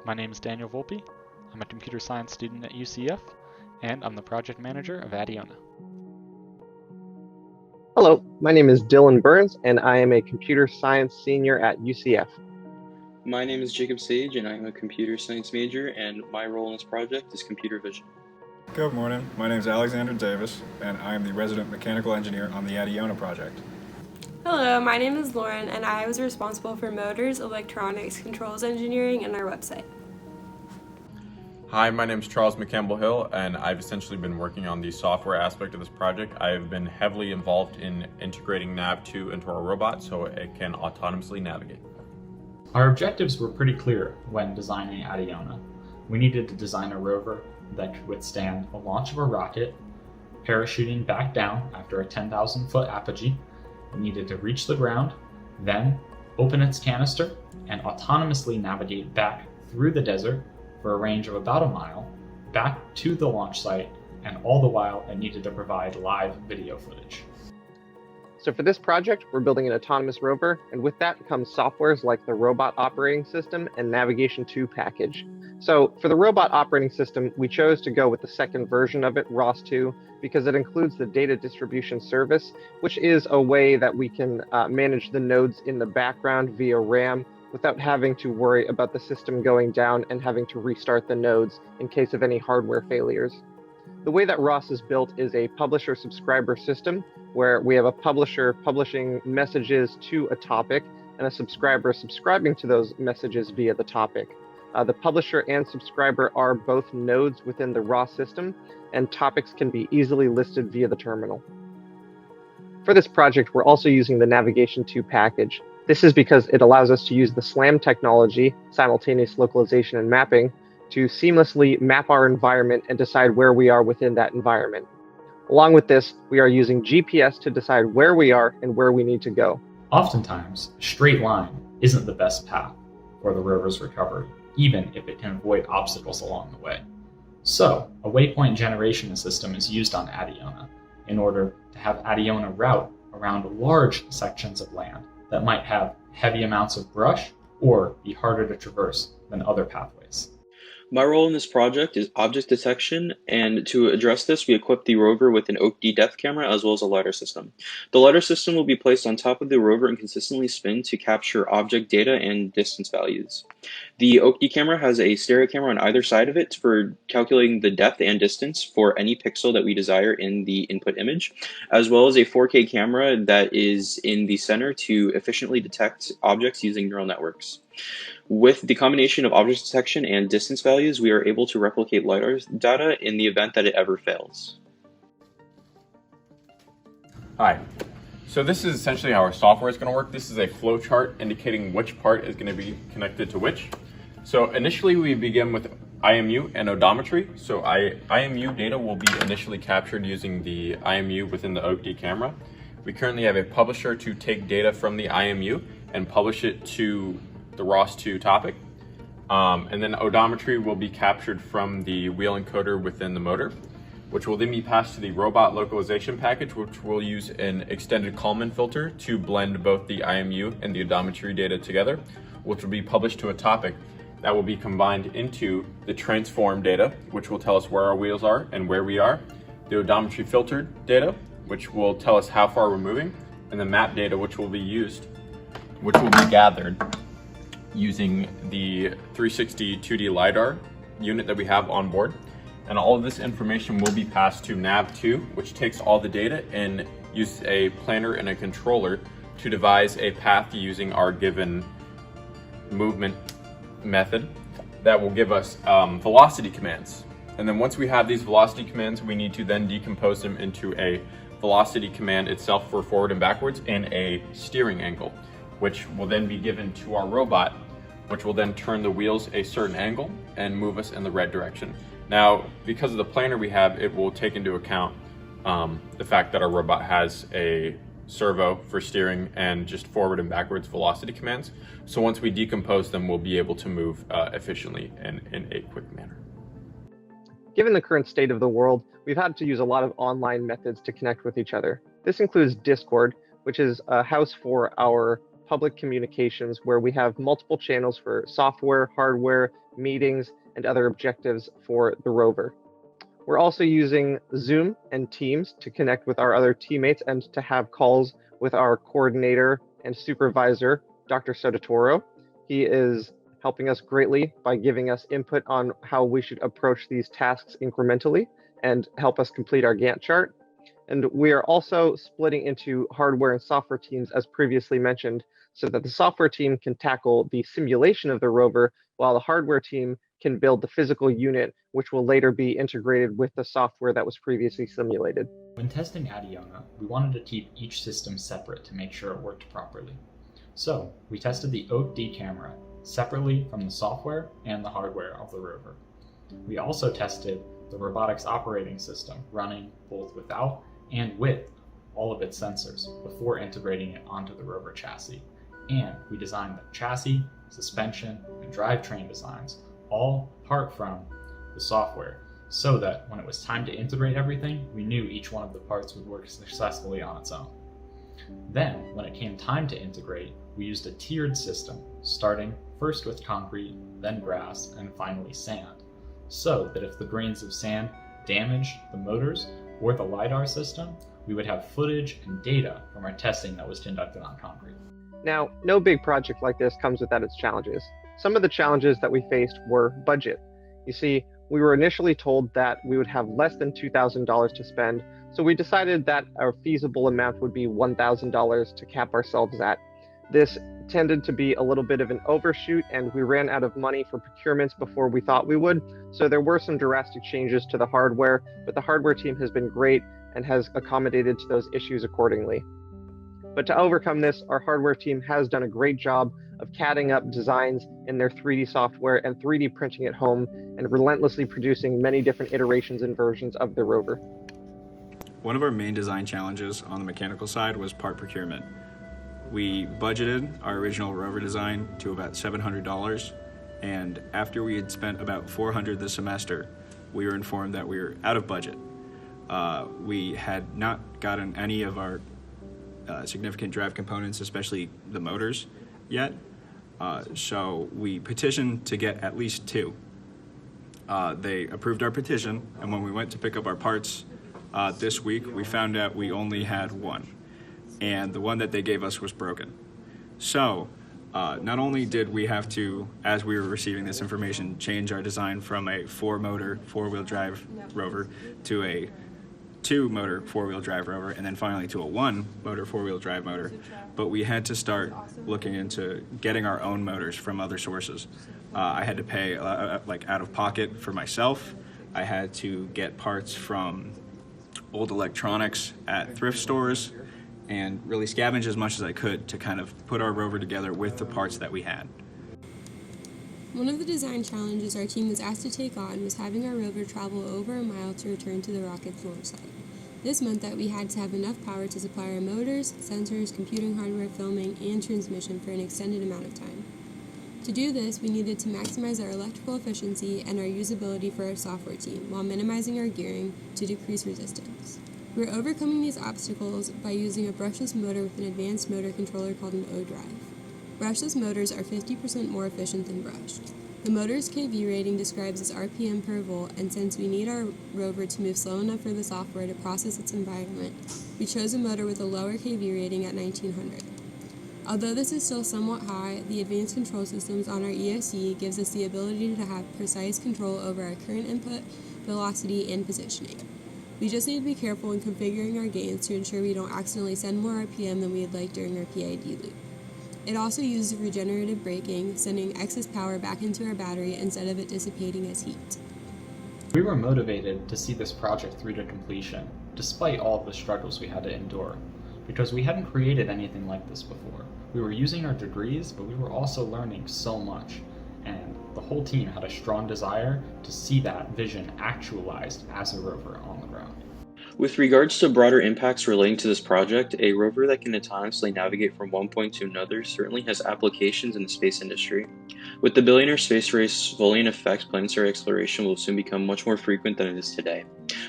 My name is Daniel Volpe. I'm a computer science student at UCF, and I'm the project manager of Adiona. Hello, my name is Dylan Burns, and I am a computer science senior at UCF. My name is Jacob Sage, and I'm a computer science major, and my role in this project is computer vision. Good morning. My name is Alexander Davis, and I am the resident mechanical engineer on the Adiona project. Hello, my name is Lauren, and I was responsible for motors, electronics, controls engineering, and our website. Hi, my name is Charles McCampbell Hill, and I've essentially been working on the software aspect of this project. I have been heavily involved in integrating Nav2 into our robot so it can autonomously navigate. Our objectives were pretty clear when designing Adiona. We needed to design a rover that could withstand the launch of a rocket, parachuting back down after a 10,000-foot apogee. We needed to reach the ground, then open its canister and autonomously navigate back through the desert for a range of about a mile, back to the launch site, and all the while it needed to provide live video footage. So for this project, we're building an autonomous rover, and with that comes softwares like the Robot Operating System and Navigation 2 package. So for the Robot Operating System, we chose to go with the second version of it, ROS 2, because it includes the data distribution service, which is a way that we can manage the nodes in the background via RAM without having to worry about the system going down and having to restart the nodes in case of any hardware failures. The way that ROS is built is a publisher-subscriber system, where we have a publisher publishing messages to a topic and a subscriber subscribing to those messages via the topic. The publisher and subscriber are both nodes within the ROS system, and topics can be easily listed via the terminal. For this project, we're also using the Navigation 2 package. This is because it allows us to use the SLAM technology, simultaneous localization and mapping, to seamlessly map our environment and decide where we are within that environment. Along with this, we are using GPS to decide where we are and where we need to go. Oftentimes, a straight line isn't the best path for the rover's recovery, even if it can avoid obstacles along the way. So, a waypoint generation system is used on Adiona in order to have Adiona route around large sections of land that might have heavy amounts of brush or be harder to traverse than other pathways. My role in this project is object detection, and to address this, we equipped the rover with an OAK-D depth camera as well as a LiDAR system. The LiDAR system will be placed on top of the rover and consistently spin to capture object data and distance values. The OAK-D camera has a stereo camera on either side of it for calculating the depth and distance for any pixel that we desire in the input image, as well as a 4K camera that is in the center to efficiently detect objects using neural networks. With the combination of object detection and distance values, we are able to replicate LiDAR data in the event that it ever fails. Hi. So this is essentially how our software is going to work. This is a flow chart indicating which part is going to be connected to which. So initially we begin with IMU and odometry. So IMU data will be initially captured using the IMU within the OAK-D camera. We currently have a publisher to take data from the IMU and publish it to the ROS 2 topic. And then odometry will be captured from the wheel encoder within the motor, which will then be passed to the robot localization package, which will use an extended Kalman filter to blend both the IMU and the odometry data together, which will be published to a topic that will be combined into the transform data, which will tell us where our wheels are and where we are, the odometry filtered data, which will tell us how far we're moving, and the map data, which will be gathered using the 360 2D LiDAR unit that we have on board. And all of this information will be passed to Nav2, which takes all the data and uses a planner and a controller to devise a path using our given movement method that will give us velocity commands. And then once we have these velocity commands, we need to then decompose them into a velocity command itself for forward and backwards and a steering angle, which will then be given to our robot, which will then turn the wheels a certain angle and move us in the right direction. Now, because of the planner we have, it will take into account the fact that our robot has a servo for steering and just forward and backwards velocity commands. So once we decompose them, we'll be able to move efficiently and in a quick manner. Given the current state of the world, we've had to use a lot of online methods to connect with each other. This includes Discord, which is a house for our public communications where we have multiple channels for software, hardware, meetings, and other objectives for the rover. We're also using Zoom and Teams to connect with our other teammates and to have calls with our coordinator and supervisor, Dr. Sotatoro. He is helping us greatly by giving us input on how we should approach these tasks incrementally and help us complete our Gantt chart. And we are also splitting into hardware and software teams, as previously mentioned, so that the software team can tackle the simulation of the rover, while the hardware team can build the physical unit, which will later be integrated with the software that was previously simulated. When testing Adiona, we wanted to keep each system separate to make sure it worked properly. So we tested the OAK-D camera separately from the software and the hardware of the rover. We also tested the robotics operating system running both without and with all of its sensors before integrating it onto the rover chassis. And we designed the chassis, suspension, and drivetrain designs all apart from the software, so that when it was time to integrate everything, we knew each one of the parts would work successfully on its own. Then, when it came time to integrate, we used a tiered system, starting first with concrete, then grass, and finally sand, so that if the grains of sand damaged the motors or the LiDAR system, we would have footage and data from our testing that was conducted on concrete. Now, no big project like this comes without its challenges. Some of the challenges that we faced were budget. You see, we were initially told that we would have less than $2,000 to spend, so we decided that our feasible amount would be $1,000 to cap ourselves at. This tended to be a little bit of an overshoot, and we ran out of money for procurements before we thought we would, so there were some drastic changes to the hardware, but the hardware team has been great and has accommodated to those issues accordingly. But to overcome this, our hardware team has done a great job of CADing up designs in their 3D software and 3D printing at home, and relentlessly producing many different iterations and versions of the rover. One of our main design challenges on the mechanical side was part procurement. We budgeted our original rover design to about $700, and after we had spent about $400 this semester, we were informed that we were out of budget. We had not gotten any of our significant drive components, especially the motors, yet. So we petitioned to get at least two. They approved our petition, and when we went to pick up our parts this week, we found out we only had one, and the one that they gave us was broken. So not only did we have to, as we were receiving this information, change our design from a 4-motor, 4-wheel drive rover to a 2-motor 4-wheel drive rover, and then finally to a 1-motor 4-wheel drive motor, but we had to start looking into getting our own motors from other sources. I had to pay like out of pocket for myself. I had to get parts from old electronics at thrift stores and really scavenge as much as I could to kind of put our rover together with the parts that we had. One of the design challenges our team was asked to take on was having our rover travel over a mile to return to the rocket's launch site. This meant that we had to have enough power to supply our motors, sensors, computing hardware, filming, and transmission for an extended amount of time. To do this, we needed to maximize our electrical efficiency and our usability for our software team, while minimizing our gearing to decrease resistance. We're overcoming these obstacles by using a brushless motor with an advanced motor controller called an O-drive. Brushless motors are 50% more efficient than brushed. The motor's kV rating describes its RPM per volt, and since we need our rover to move slow enough for the software to process its environment, we chose a motor with a lower kV rating at 1900. Although this is still somewhat high, the advanced control systems on our EOC gives us the ability to have precise control over our current input, velocity, and positioning. We just need to be careful in configuring our gains to ensure we don't accidentally send more RPM than we'd like during our PID loop. It also uses regenerative braking, sending excess power back into our battery instead of it dissipating as heat. We were motivated to see this project through to completion, despite all of the struggles we had to endure, because we hadn't created anything like this before. We were using our degrees, but we were also learning so much, and the whole team had a strong desire to see that vision actualized as a rover on the ground. With regards to broader impacts relating to this project, a rover that can autonomously navigate from one point to another certainly has applications in the space industry. With the billionaire space race fully in effect, planetary exploration will soon become much more frequent than it is today.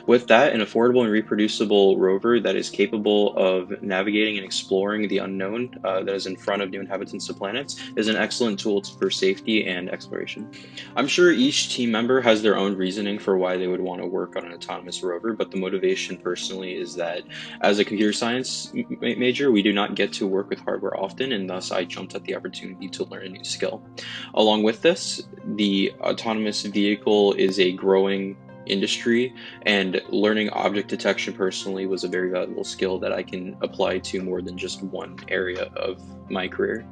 With that, an affordable and reproducible rover that is capable of navigating and exploring the unknown that is in front of new inhabitants of planets is an excellent tool for safety and exploration. I'm sure each team member has their own reasoning for why they would want to work on an autonomous rover, but the motivation personally is that as a computer science major, we do not get to work with hardware often, and thus I jumped at the opportunity to learn a new skill. Along with this, the autonomous vehicle is a growing industry, and learning object detection personally was a very valuable skill that I can apply to more than just one area of my career.